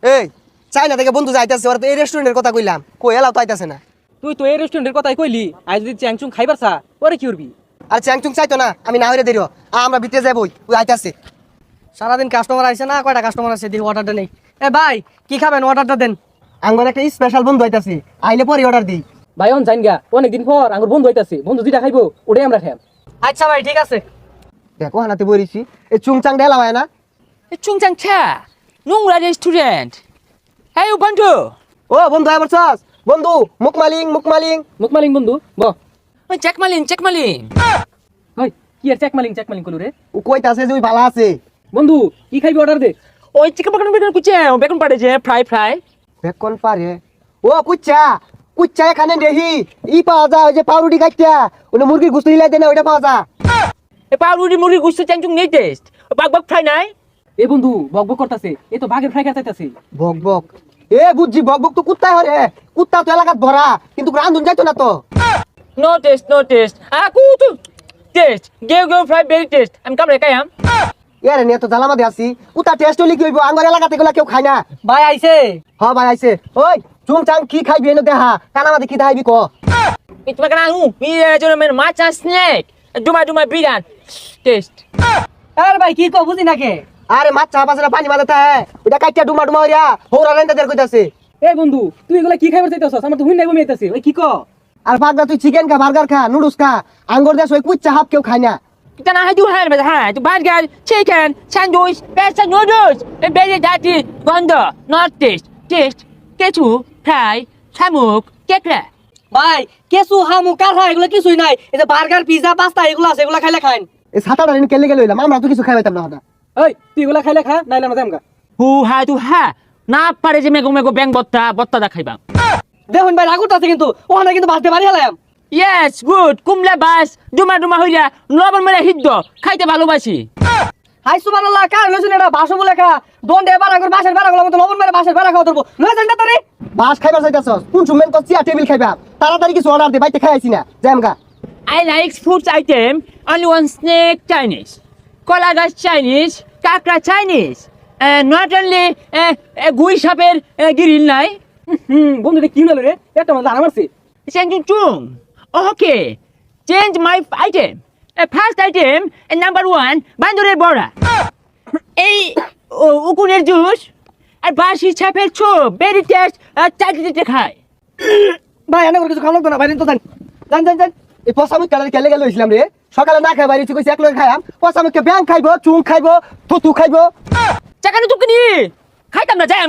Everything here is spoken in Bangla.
এই চাইনা থেকে বন্ধু যাইতেছে ওরা তো এই রেস্টুরেন্টের কথা কইলাম কই এলাও তো আইতাছে না। তুই তো এই রেস্টুরেন্টের কথাই কইলি আজ যদি চ্যাংচুং খাইবার চা পরে কি করবি? আর চ্যাংচুং চাইতো না আমি না হইরে দেরিও আমরা ভিতরে যাবই ওই আইতাছে। সারাদিন কাস্টমার আইছে না, কয়টা কাস্টমার আছে দেখি অর্ডারটা নেই। এ ভাই কি খাবেন অর্ডারটা দেন। আঙ্গর একটা স্পেশাল বন্ধু আইতাছে আইলে পরে অর্ডার দিই। ভাই অন জান গা অনেকদিন পর আমার বন্ধু হইতাছে, বন্ধু যেটা খাইবো ওটাই আমরা খাইম। আচ্ছা ভাই ঠিক আছে। দেখো হানাতে বইরিছি এই চুংচাং ডেলা হয় না 총장차 농라 레스토랑트 아유 번두 ও বন্ধু আবার চস বন্ধু মুকমালিং মুকমালিং বন্ধু ব 잭말린 হই কি আর চেকমালিং কলু রে। ও কইতাছে যে ওই ভালো আছে। বন্ধু কি খাইবি অর্ডার দে। 오이 치킨 베건 কুচে বেকন পাড়েছে ফ্রাই বেকন পারে ও কুচ্চা কুচ্চা এখানে দেহি ই পাওয়া যায় ওই যে পাউরুটি খাইতা ওনে মুরগির গোশত হিলাই দেনা ওইটা পাওয়া যায়। এ পাউরুটি মুরগি গুস্ত চ্যাংচুং নেই টেস্ট বাগ ফ্রাই নাই এ বন্ধু বক বক করতাছে, এ তো বাঘের ফ্রাই খাইতাছে। বক বক এ বুঝছি বক বক তো কুত্তায় হরে কুত্তা তো এলাকাত ভরা কিন্তু রান্ধুন যাইতো না তো। নো টেস্ট কুতু টেস্ট গেও ফ্রাই ভেরি টেস্ট আমি কামরে কায়াম এর নিয়ে তো জ্বালামাতে আছি কুত্তা টেস্ট হইলে কি হইব আঙ্গর এলাকাতে গুলা কেউ খায় না। ভাই আইছে। হ ভাই আইছে ওই চুংচাং কি খাইবি এনে দেখা কানামাতে কি দেখাইবি ক। itu makan aku iya jono men macha snack duma biran taste আরে ভাই কি কও বুঝি না কে। আরে মাছ চা পাছরা পানি মাদাতা হ্যাঁ ওটা কাইটা ডুমা হইরা হোরা রেন্দা দের কইতাছে। এ বন্ধু তুই এগুলা কি খাইবার চাইতাছস? আমার তো হুইন নাই বমি আইতাছে। ওই কি ক? আর বাগদা তুই চিকেন খা বার্গার খা নুডলস খা আঙ্গর দেশ ওই কুচ্চা হাফ কেউ খায় না। kita na haju hai ba hai tu burger chicken sandwich pasta noodles very dirty gondo not taste kechu fry samuk kekra ভাই কেসু হামু কারহা এগুলো কিছুই নাই। এই যে বার্গার পিজা পাস্তা এগুলো আছে, এগুলো খাইলে খাইন। এই ছাতাটা নিয়ে কেলে গেল হইলাম আমরা তো কিছু খাইবাইতাম না হদা। ওই তুই এগুলা খাইলে খা নাইলে আমরা যামগা। hu ha tu ha na pare je mego bang botta da khaiba দেখুন ভাই রাগুট আছে কিন্তু ওখানে কিন্তু বাসতে পারি হলাম। yes good kumla bas duma হইলা লবণ মেরে হিদ্দ খাইতে ভালোবাসি হাই সুবহানাল্লাহ কার লইছেন এটা ভাষা বলে খা দন্ডে বাড়া করে বাসের বাড়া গুলো মত লবণ মেরে বাসের বাড়া খাওয়া ধরবো লয় জানতা তারে। বাস খাইবার চাইতাছস কোন সুমেন তো চেয়ার টেবিল খাইবা তাড়াতাড়ি কিছু অর্ডার দে বাইতে খাইছি না যামগা। I like food item only one snake Chinese kolagas Chinese kakra Chinese not only gui সাপের grill নাই বন্ধু এটা কি হলো রে? একটা মাছ আরাম আছে। Chung okay change my item first item number 1 বান্দরের বড়া এই উকুনের জুস আর বাসি ছাপের ছোপ ভেরি টেস্ট চাটতে খায় ভাই এনে করে কিছু খাওয়া লাগতো না, বাইরে তো জান এই পসামুক কালার কেলে গেল হইছিলাম রে সকালে না খাই বাইরে কইছি এক লগে খাইয়াম পসামুককে ব্যাং খাইবো চুং খাইবো থুতু খাইবো চাকানো তুকনি খাইতাম না যাই